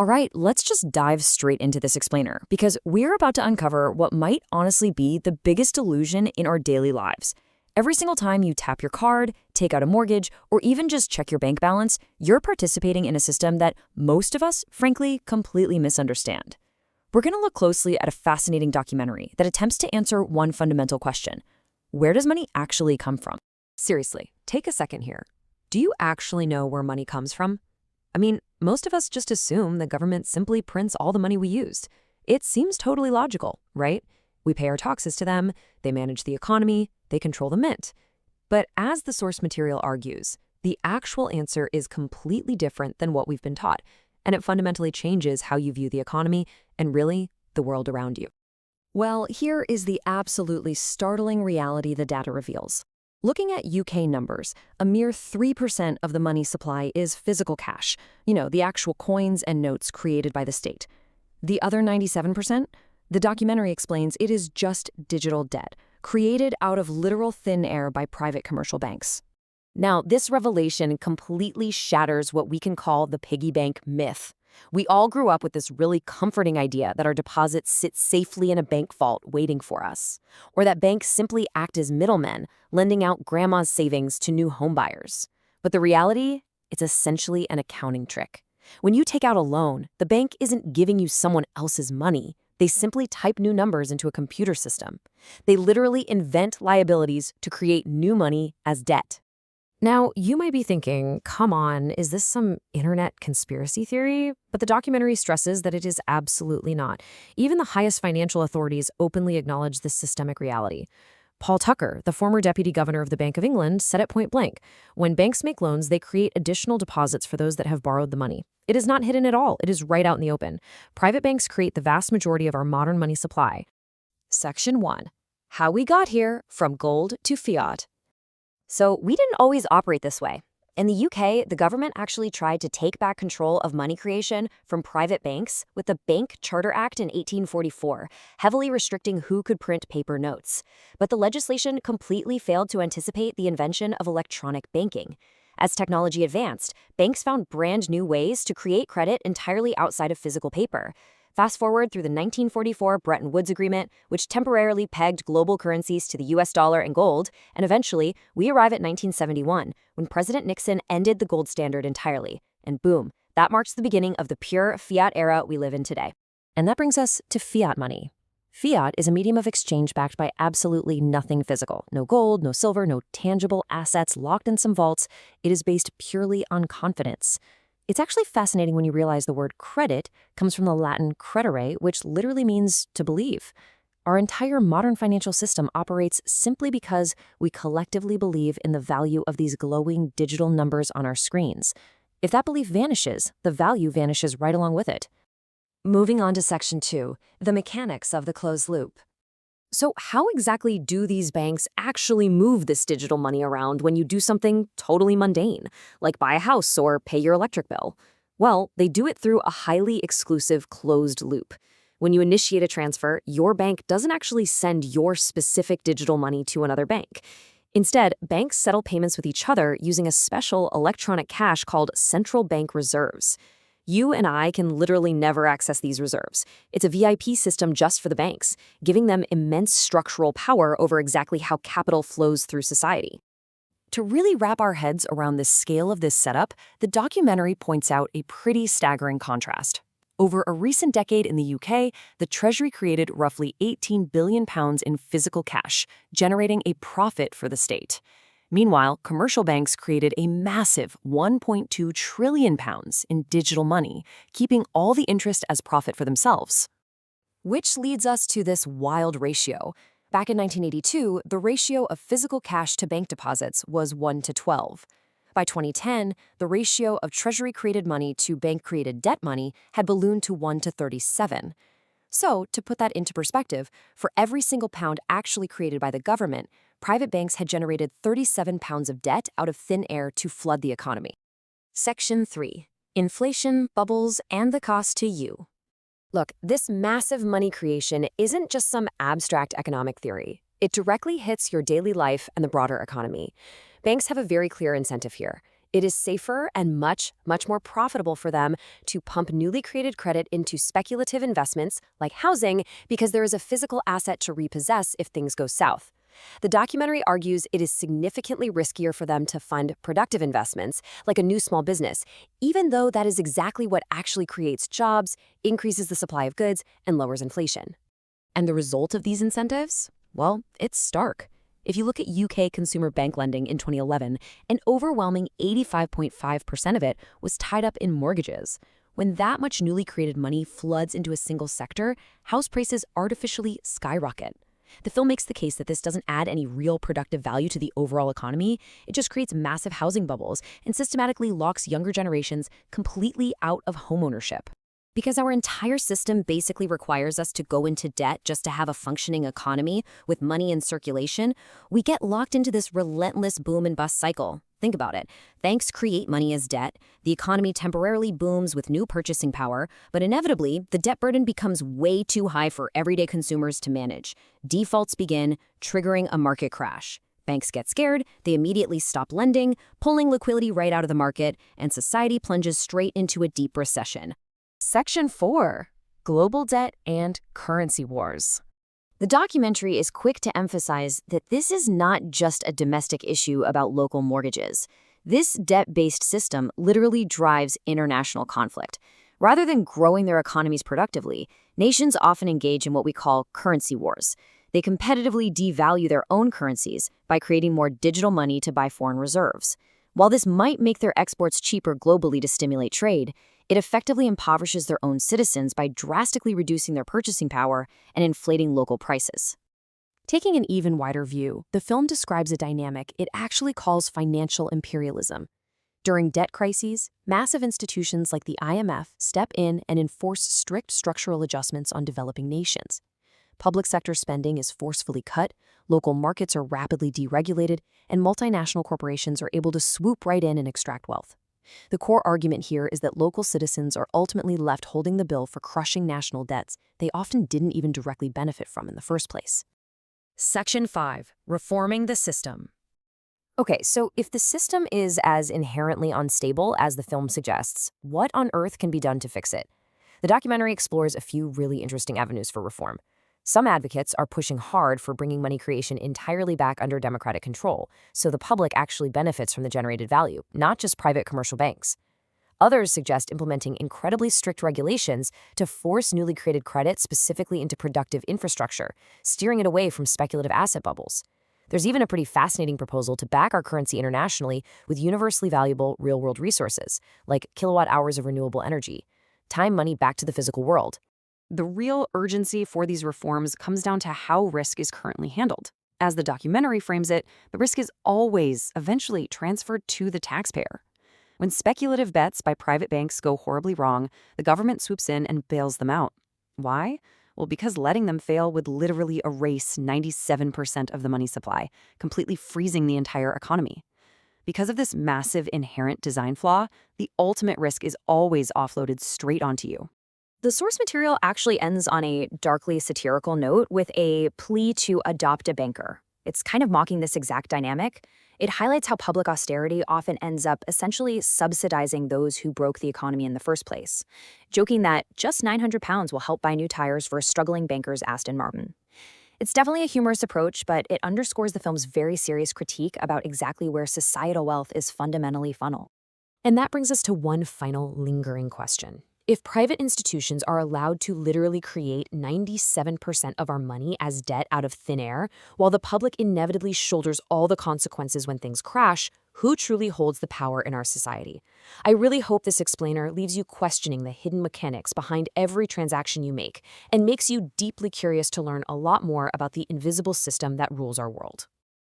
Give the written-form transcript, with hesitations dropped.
All right, let's just dive straight into this explainer because we're about to uncover what might honestly be the biggest illusion in our daily lives. Every single time you tap your card, take out a mortgage, or even just check your bank balance, you're participating in a system that most of us, frankly, completely misunderstand. We're going to look closely at a fascinating documentary that attempts to answer one fundamental question. Where does money actually come from? Seriously, take a second here. Do you actually know where money comes from? I mean, most of us just assume the government simply prints all the money we used. It seems totally logical, right? We pay our taxes to them, they manage the economy, they control the mint. But as the source material argues, the actual answer is completely different than what we've been taught, and it fundamentally changes how you view the economy and really the world around you. Well, here is the absolutely startling reality the data reveals. Looking at UK numbers, a mere 3% of the money supply is physical cash, the actual coins and notes created by the state. The other 97%? The documentary explains it is just digital debt, created out of literal thin air by private commercial banks. Now, this revelation completely shatters what we can call the piggy bank myth. We all grew up with this really comforting idea that our deposits sit safely in a bank vault waiting for us, or that banks simply act as middlemen, lending out grandma's savings to new homebuyers. But the reality? It's essentially an accounting trick. When you take out a loan, the bank isn't giving you someone else's money. They simply type new numbers into a computer system. They literally invent liabilities to create new money as debt. Now, you might be thinking, come on, is this some internet conspiracy theory? But the documentary stresses that it is absolutely not. Even the highest financial authorities openly acknowledge this systemic reality. Paul Tucker, the former deputy governor of the Bank of England, said it point blank, when banks make loans, they create additional deposits for those that have borrowed the money. It is not hidden at all. It is right out in the open. Private banks create the vast majority of our modern money supply. Section 1. How we got here from gold to fiat. So we didn't always operate this way. In the UK, the government actually tried to take back control of money creation from private banks with the Bank Charter Act in 1844, heavily restricting who could print paper notes. But the legislation completely failed to anticipate the invention of electronic banking. As technology advanced, banks found brand new ways to create credit entirely outside of physical paper. Fast forward through the 1944 Bretton Woods Agreement, which temporarily pegged global currencies to the US dollar and gold, and eventually, we arrive at 1971, when President Nixon ended the gold standard entirely. And boom, that marks the beginning of the pure fiat era we live in today. And that brings us to fiat money. Fiat is a medium of exchange backed by absolutely nothing physical. No gold, no silver, no tangible assets locked in some vaults. It is based purely on confidence. It's actually fascinating when you realize the word credit comes from the Latin credere, which literally means to believe. Our entire modern financial system operates simply because we collectively believe in the value of these glowing digital numbers on our screens. If that belief vanishes, the value vanishes right along with it. Moving on to Section 2, the mechanics of the closed loop. So how exactly do these banks actually move this digital money around when you do something totally mundane, like buy a house or pay your electric bill? Well, they do it through a highly exclusive closed loop. When you initiate a transfer, your bank doesn't actually send your specific digital money to another bank. Instead, banks settle payments with each other using a special electronic cash called central bank reserves. You and I can literally never access these reserves. It's a VIP system just for the banks, giving them immense structural power over exactly how capital flows through society. To really wrap our heads around the scale of this setup, the documentary points out a pretty staggering contrast. Over a recent decade in the UK, the Treasury created roughly £18 billion in physical cash, generating a profit for the state. Meanwhile, commercial banks created a massive £1.2 trillion in digital money, keeping all the interest as profit for themselves. Which leads us to this wild ratio. Back in 1982, the ratio of physical cash to bank deposits was 1 to 12. By 2010, the ratio of Treasury-created money to bank-created debt money had ballooned to 1 to 37. So, to put that into perspective, for every single pound actually created by the government, private banks had generated 37 pounds of debt out of thin air to flood the economy. Section 3. Inflation, bubbles, and the cost to you. Look, this massive money creation isn't just some abstract economic theory. It directly hits your daily life and the broader economy. Banks have a very clear incentive here. It is safer and much, much more profitable for them to pump newly created credit into speculative investments like housing because there is a physical asset to repossess if things go south. The documentary argues it is significantly riskier for them to fund productive investments, like a new small business, even though that is exactly what actually creates jobs, increases the supply of goods, and lowers inflation. And the result of these incentives? Well, it's stark. If you look at UK consumer bank lending in 2011, an overwhelming 85.5% of it was tied up in mortgages. When that much newly created money floods into a single sector, house prices artificially skyrocket. The film makes the case that this doesn't add any real productive value to the overall economy. It just creates massive housing bubbles and systematically locks younger generations completely out of homeownership. Because our entire system basically requires us to go into debt just to have a functioning economy with money in circulation, we get locked into this relentless boom and bust cycle. Think about it. Banks create money as debt, the economy temporarily booms with new purchasing power, but inevitably, the debt burden becomes way too high for everyday consumers to manage. Defaults begin, triggering a market crash. Banks get scared, they immediately stop lending, pulling liquidity right out of the market, and society plunges straight into a deep recession. Section 4. Global Debt and Currency Wars. The documentary is quick to emphasize that this is not just a domestic issue about local mortgages. This debt-based system literally drives international conflict. Rather than growing their economies productively, nations often engage in what we call currency wars. They competitively devalue their own currencies by creating more digital money to buy foreign reserves. While this might make their exports cheaper globally to stimulate trade, it effectively impoverishes their own citizens by drastically reducing their purchasing power and inflating local prices. Taking an even wider view, the film describes a dynamic it actually calls financial imperialism. During debt crises, massive institutions like the IMF step in and enforce strict structural adjustments on developing nations. Public sector spending is forcefully cut, local markets are rapidly deregulated, and multinational corporations are able to swoop right in and extract wealth. The core argument here is that local citizens are ultimately left holding the bill for crushing national debts they often didn't even directly benefit from in the first place. Section 5. Reforming the system. Okay, so if the system is as inherently unstable as the film suggests, what on earth can be done to fix it? The documentary explores a few really interesting avenues for reform. Some advocates are pushing hard for bringing money creation entirely back under democratic control, so the public actually benefits from the generated value, not just private commercial banks. Others suggest implementing incredibly strict regulations to force newly created credit specifically into productive infrastructure, steering it away from speculative asset bubbles. There's even a pretty fascinating proposal to back our currency internationally with universally valuable real-world resources, like kilowatt hours of renewable energy, time money back to the physical world. The real urgency for these reforms comes down to how risk is currently handled. As the documentary frames it, the risk is always eventually transferred to the taxpayer. When speculative bets by private banks go horribly wrong, the government swoops in and bails them out. Why? Well, because letting them fail would literally erase 97% of the money supply, completely freezing the entire economy. Because of this massive inherent design flaw, the ultimate risk is always offloaded straight onto you. The source material actually ends on a darkly satirical note with a plea to adopt a banker. It's kind of mocking this exact dynamic. It highlights how public austerity often ends up essentially subsidizing those who broke the economy in the first place, joking that just £900 will help buy new tires for a struggling banker's Aston Martin. It's definitely a humorous approach, but it underscores the film's very serious critique about exactly where societal wealth is fundamentally funneled. And that brings us to one final lingering question. If private institutions are allowed to literally create 97% of our money as debt out of thin air, while the public inevitably shoulders all the consequences when things crash, who truly holds the power in our society? I really hope this explainer leaves you questioning the hidden mechanics behind every transaction you make and makes you deeply curious to learn a lot more about the invisible system that rules our world.